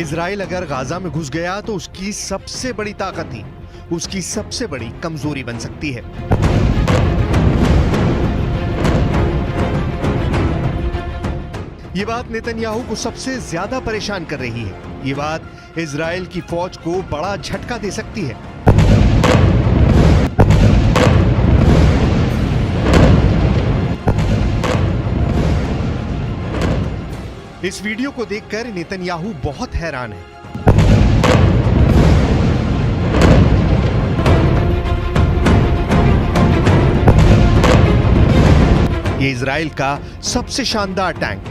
Israel अगर Gaza में घुस गया तो उसकी सबसे बड़ी ताकत ही उसकी सबसे बड़ी कमजोरी बन सकती है। ये बात नेतन्याहू को सबसे ज्यादा परेशान कर रही है। ये बात इजराइल की फौज को बड़ा झटका दे सकती है। इस वीडियो को देखकर नेतन्याहू बहुत हैरान है। ये इजराइल का सबसे शानदार टैंक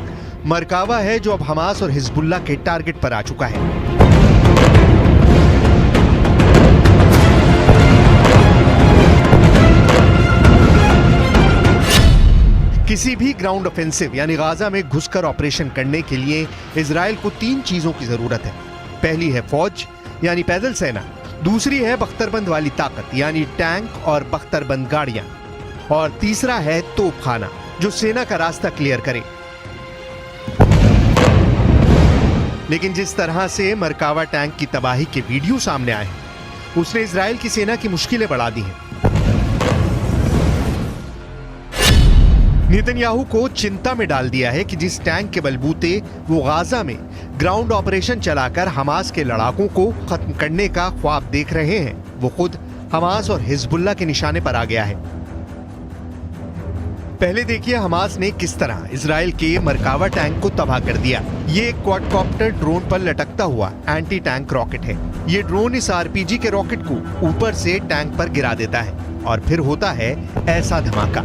मरकावा है, जो अब हमास और हिजबुल्लाह के टारगेट पर आ चुका है। किसी भी ग्राउंड ऑफेंसिव यानी गाजा में घुसकर ऑपरेशन करने के लिए इजराइल को 3 चीजों की जरूरत है। पहली है फौज यानी पैदल सेना, दूसरी है बख्तरबंद वाली ताकत यानी टैंक और बख्तरबंद गाड़ियां, और तीसरा है तोपखाना जो सेना का रास्ता क्लियर करे। लेकिन जिस तरह से मरकावा टैंक की तबाही के वीडियो सामने आए हैं, उसने इजराइल की सेना की मुश्किलें बढ़ा दी हैं। नेतन्याहू को चिंता में डाल दिया है कि जिस टैंक के बलबूते वो गाजा में ग्राउंड ऑपरेशन चलाकर हमास के लड़ाकों को खत्म करने का ख्वाब देख रहे हैं, वो खुद हमास और हिजबुल्लाह के निशाने पर आ गया है। पहले देखिए हमास ने किस तरह इजराइल के मरकावा टैंक को तबाह कर दिया। ये एक क्वाडकॉप्टर ड्रोन पर लटकता हुआ एंटी टैंक रॉकेट है। ये ड्रोन इस आरपीजी के रॉकेट को ऊपर से टैंक पर गिरा देता है और फिर होता है ऐसा धमाका,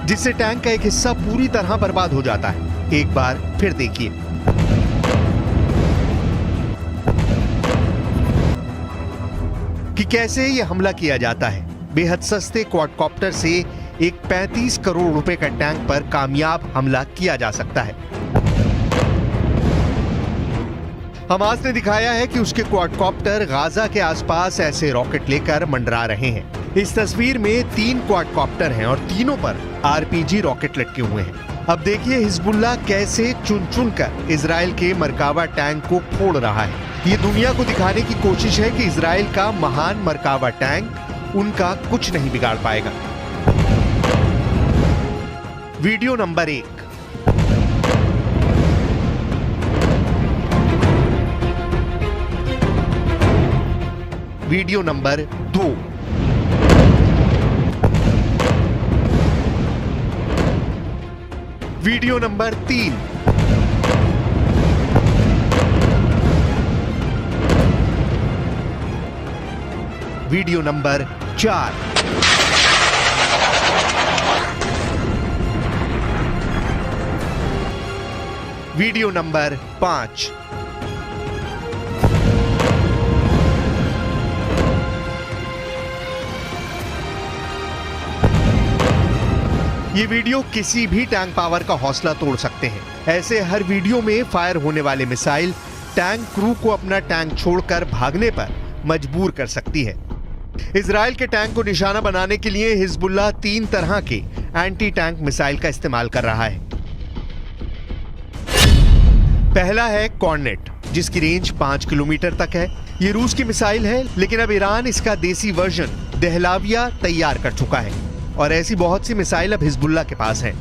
जिससे टैंक का एक हिस्सा पूरी तरह बर्बाद हो जाता है। एक बार फिर देखिए। कि कैसे यह हमला किया जाता है। बेहद सस्ते क्वाडकॉप्टर से एक 35 करोड़ रुपए का टैंक पर कामयाब हमला किया जा सकता है। हमास ने दिखाया है कि उसके क्वाडकॉप्टर गाजा के आसपास ऐसे रॉकेट लेकर मंडरा रहे हैं। इस तस्वीर में 3 क्वाडकॉप्टर हैं और तीनों पर आरपीजी रॉकेट लटके हुए हैं। अब देखिए हिजबुल्लाह कैसे चुन चुन कर इजराइल के मरकावा टैंक को फोड़ रहा है। ये दुनिया को दिखाने की कोशिश है कि इजराइल का महान मरकावा टैंक उनका कुछ नहीं बिगाड़ पाएगा। Video number 1। Video number 2। Video number 3। Video number 4। Video number 5। ये वीडियो किसी भी टैंक पावर का हौसला तोड़ सकते हैं। ऐसे हर वीडियो में फायर होने वाले मिसाइल टैंक क्रू को अपना टैंक छोड़कर भागने पर मजबूर कर सकती है। इजराइल के टैंक को निशाना बनाने के लिए हिजबुल्लाह 3 तरह के एंटी टैंक मिसाइल का इस्तेमाल कर रहा है। पहला है कॉर्नेट, जिसकी रेंज 5 किलोमीटर तक है। ये रूस की मिसाइल है, लेकिन अब ईरान इसका देसी वर्जन दहलाविया तैयार कर चुका है और ऐसी बहुत सी मिसाइल अब हिजबुल्लाह के पास है।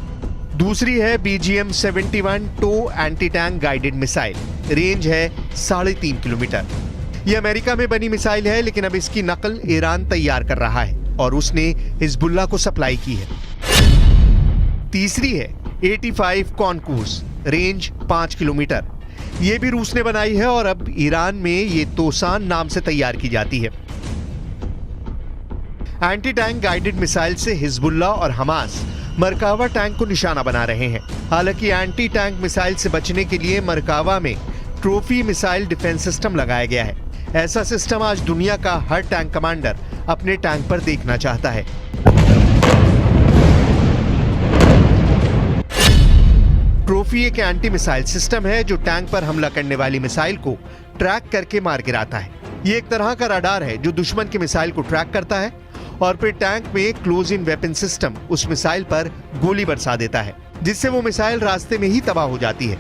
दूसरी है BGM-71 tow anti tank guided missile, range है 3.5 किलोमीटर। यह अमेरिका में बनी मिसाइल है, लेकिन अब इसकी नकल ईरान तैयार कर रहा है और उसने हिजबुल्लाह को सप्लाई की है। तीसरी है 85 कॉनकूस, रेंज 5 किलोमीटर। यह भी रूस ने बनाई है और अब ईरान में ये तोसान नाम से तैयार की जाती है। एंटी टैंक गाइडेड मिसाइल से हिजबुल्लाह और हमास मरकावा टैंक को निशाना बना रहे हैं। हालांकि एंटी टैंक मिसाइल से बचने के लिए मरकावा में ट्रॉफी मिसाइल डिफेंस सिस्टम लगाया गया है। ऐसा सिस्टम आज दुनिया का हर टैंक कमांडर अपने टैंक पर देखना चाहता है। ट्रॉफी एक एंटी मिसाइल सिस्टम है जो टैंक पर हमला करने वाली मिसाइल को ट्रैक करके मार गिराता है। ये एक तरह का रडार है जो दुश्मन की मिसाइल को ट्रैक करता है और फिर टैंक में क्लोज इन वेपन सिस्टम उस मिसाइल पर गोली बरसा देता है। जिससे वो मिसाइल रास्ते में ही तबाह हो जाती है।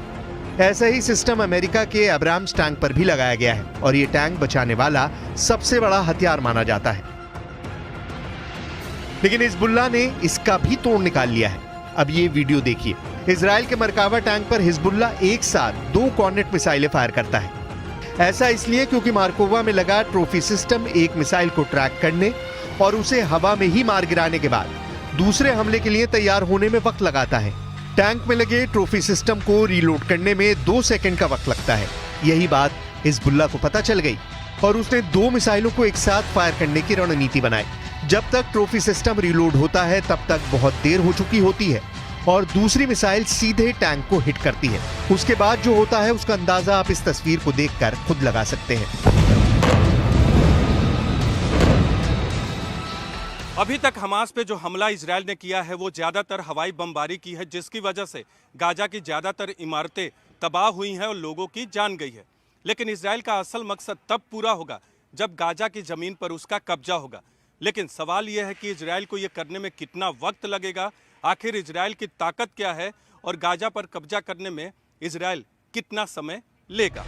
ऐसा ही सिस्टम अमेरिका के अब्राम्स टैंक पर भी लगाया गया है और ये टैंक बचाने वाला सबसे बड़ा हथियार माना जाता है। लेकिन हिजबुल्लाह ने इसका भी तोड़ निकाल लिया है। अब ये वीडियो देखिए। इजराइल के मरकावा टैंक पर हिजबुल्लाह एक साथ 2 कॉर्नेट मिसाइलें फायर करता है। ऐसा इसलिए क्योंकि मार्कोवा में लगा ट्रॉफी सिस्टम एक मिसाइल को ट्रैक करने और उसे हवा में ही मार गिराने के बाद दूसरे हमले के लिए तैयार होने में वक्त लगाता है। टैंक में लगे ट्रॉफी सिस्टम को रीलोड करने में 2 सेकंड का वक्त लगता है। यही बात हिजबुल्लाह को पता चल गई और उसने 2 मिसाइलों को एक साथ फायर करने की रणनीति बनाई। जब तक ट्रॉफी सिस्टम रीलोड होता है तब तक बहुत देर हो चुकी होती है और दूसरी मिसाइल सीधे टैंक को हिट करती है। उसके बाद जो होता है उसका अंदाजा आप इस तस्वीर को देखकर खुद लगा सकते हैं। अभी तक हमास पे जो हमला इजराइल ने किया है वो ज्यादातर हवाई बमबारी की है, जिसकी वजह से गाजा की ज्यादातर इमारतें तबाह हुई हैं और लोगों की जान गई है। लेकिन इजराइल का असल मकसद तब पूरा होगा जब गाजा की जमीन पर उसका कब्जा होगा। लेकिन सवाल यह है कि इजराइल को यह करने में कितना वक्त लगेगा, आखिर इजराइल की ताकत क्या है और गाजा पर कब्जा करने में इजराइल कितना समय लेगा।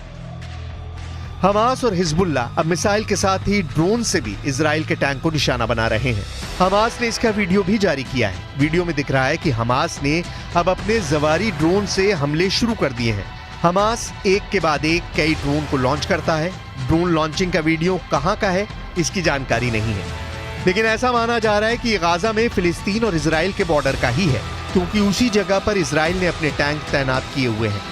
हमास और हिजबुल्लाह अब मिसाइल के साथ ही ड्रोन से भी इजराइल के टैंक को निशाना बना रहे हैं। हमास ने इसका वीडियो भी जारी किया है। वीडियो में दिख रहा है कि हमास ने अब अपने जवारी ड्रोन से हमले शुरू कर दिए हैं। हमास एक के बाद एक कई ड्रोन को लॉन्च करता है। ड्रोन लॉन्चिंग का वीडियो कहां का है इसकी जानकारी नहीं है, लेकिन ऐसा माना जा रहा है कि गाजा में फिलिस्तीन और इजराइल के बॉर्डर का ही है, क्योंकि उसी जगह पर इजराइल ने अपने टैंक तैनात किए हुए हैं।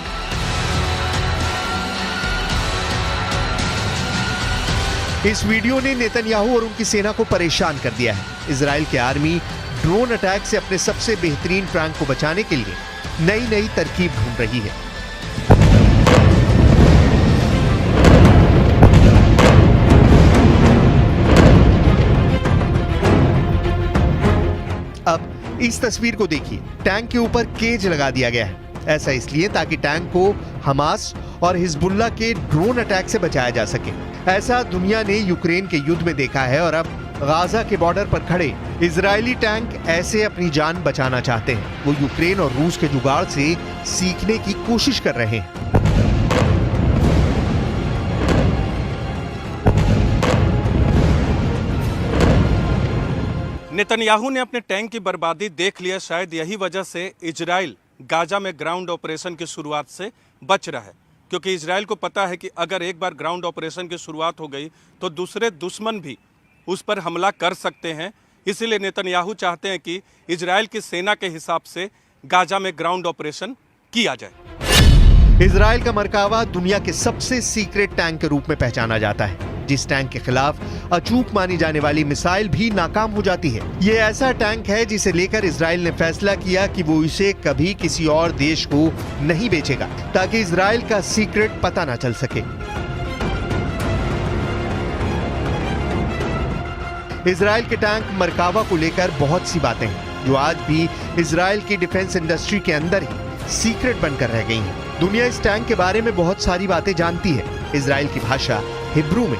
इस वीडियो ने नेतन्याहू और उनकी सेना को परेशान कर दिया है। इजराइल की आर्मी ड्रोन अटैक से अपने सबसे बेहतरीन टैंक को बचाने के लिए नई नई तरकीब ढूंढ रही है। अब इस तस्वीर को देखिए। टैंक के ऊपर केज लगा दिया गया है। ऐसा इसलिए ताकि टैंक को हमास और हिजबुल्लाह के ड्रोन अटैक से बचाया जा सके। ऐसा दुनिया ने यूक्रेन के युद्ध में देखा है और अब गाजा के बॉर्डर पर खड़े इजरायली टैंक ऐसे अपनी जान बचाना चाहते हैं। वो यूक्रेन और रूस के जुगाड़ से सीखने की कोशिश कर रहे हैं। नेतन्याहू ने अपने टैंक की बर्बादी देख लिया। शायद यही वजह से इजराइल गाजा में ग्राउंड ऑपरेशन की शुरुआत से बच रहा है, क्योंकि इजराइल को पता है कि अगर एक बार ग्राउंड ऑपरेशन की शुरुआत हो गई तो दूसरे दुश्मन भी उस पर हमला कर सकते हैं। इसीलिए नेतन्याहू चाहते हैं कि इजराइल की सेना के हिसाब से गाजा में ग्राउंड ऑपरेशन किया जाए। इजराइल का मरकावा दुनिया के सबसे सीक्रेट टैंक के रूप में पहचाना जाता है, जिस टैंक के खिलाफ अचूक मानी जाने वाली मिसाइल भी नाकाम हो जाती है। ये ऐसा टैंक है जिसे लेकर इजराइल ने फैसला किया कि वो इसे कभी किसी और देश को नहीं बेचेगा, ताकि इजराइल का सीक्रेट पता ना चल सके। इजराइल के टैंक मरकावा को लेकर बहुत सी बातें हैं जो आज भी इजराइल की डिफेंस इंडस्ट्री के अंदर ही सीक्रेट बनकर रह गई हैं। दुनिया इस टैंक के बारे में बहुत सारी बातें जानती है। इजराइल की भाषा हिब्रू में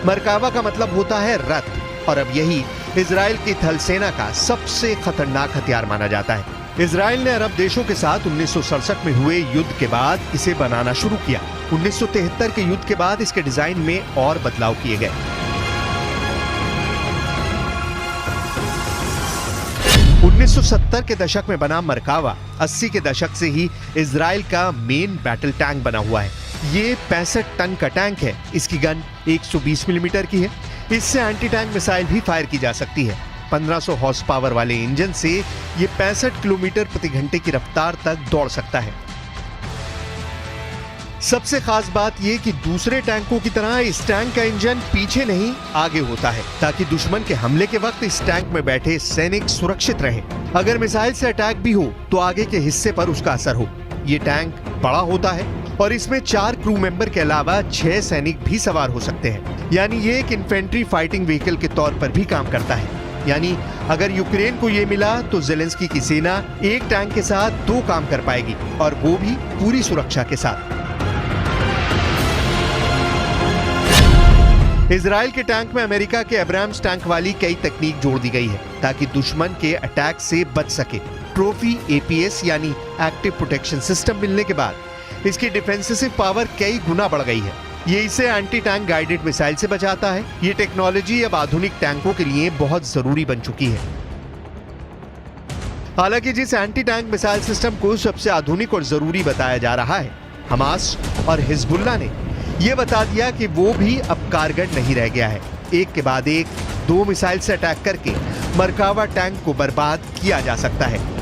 मरकावा का मतलब होता है रथ, और अब यही इजराइल की थल सेना का सबसे खतरनाक हथियार माना जाता है। इजराइल ने अरब देशों के साथ 1967 में हुए युद्ध के बाद इसे बनाना शुरू किया। 1973 के युद्ध के बाद इसके डिजाइन में और बदलाव किए गए। 1970 के दशक में बना मरकावा 80 के दशक से ही इजराइल का मेन बैटल टैंक बना हुआ है। ये 65 टन का टैंक है। इसकी गन 120 मिलीमीटर की है। इससे एंटी टैंक मिसाइल भी फायर की जा सकती है। 1500 हॉर्स पावर वाले इंजन से ये 65 किलोमीटर प्रति घंटे की रफ्तार तक दौड़ सकता है। सबसे खास बात यह कि दूसरे टैंकों की तरह इस टैंक का इंजन पीछे नहीं आगे होता है, ताकि दुश्मन के हमले के वक्त इस टैंक में बैठे सैनिक सुरक्षित रहें। अगर मिसाइल से अटैक भी हो तो आगे के हिस्से पर उसका असर हो। ये टैंक बड़ा होता है और इसमें 4 क्रू मेंबर के अलावा 6 सैनिक भी सवार हो सकते हैं। यानी ये एक इन्फेंट्री फाइटिंग व्हीकल के तौर पर भी काम करता है। यानी अगर यूक्रेन को ये मिला तो जेलेंस्की की सेना एक टैंक के साथ 2 काम कर पाएगी, और वो भी पूरी सुरक्षा के साथ। इजराइल के टैंक में अमेरिका के अब्राम्स टैंक वाली कई तकनीक जोड़ दी गई है ताकि दुश्मन के अटैक से बच सके। ट्रॉफी एपीएस यानी एक्टिव प्रोटेक्शन सिस्टम मिलने के बाद इसकी डिफेंसिव पावर कई गुना बढ़ गई है। ये इसे एंटी टैंक गाइडेड मिसाइल से बचाता है। ये टेक्नोलॉजी अब आधुनिक टैंकों के लिए बहुत जरूरी बन चुकी है। हालांकि जिस एंटी टैंक मिसाइल सिस्टम को सबसे आधुनिक और जरूरी बताया जा रहा है, हमास और हिजबुल्लाह ने यह बता दिया कि वो भी अब कारगर नहीं रह गया है। एक के बाद एक 2 मिसाइल से अटैक करके मरकावा टैंक को बर्बाद किया जा सकता है।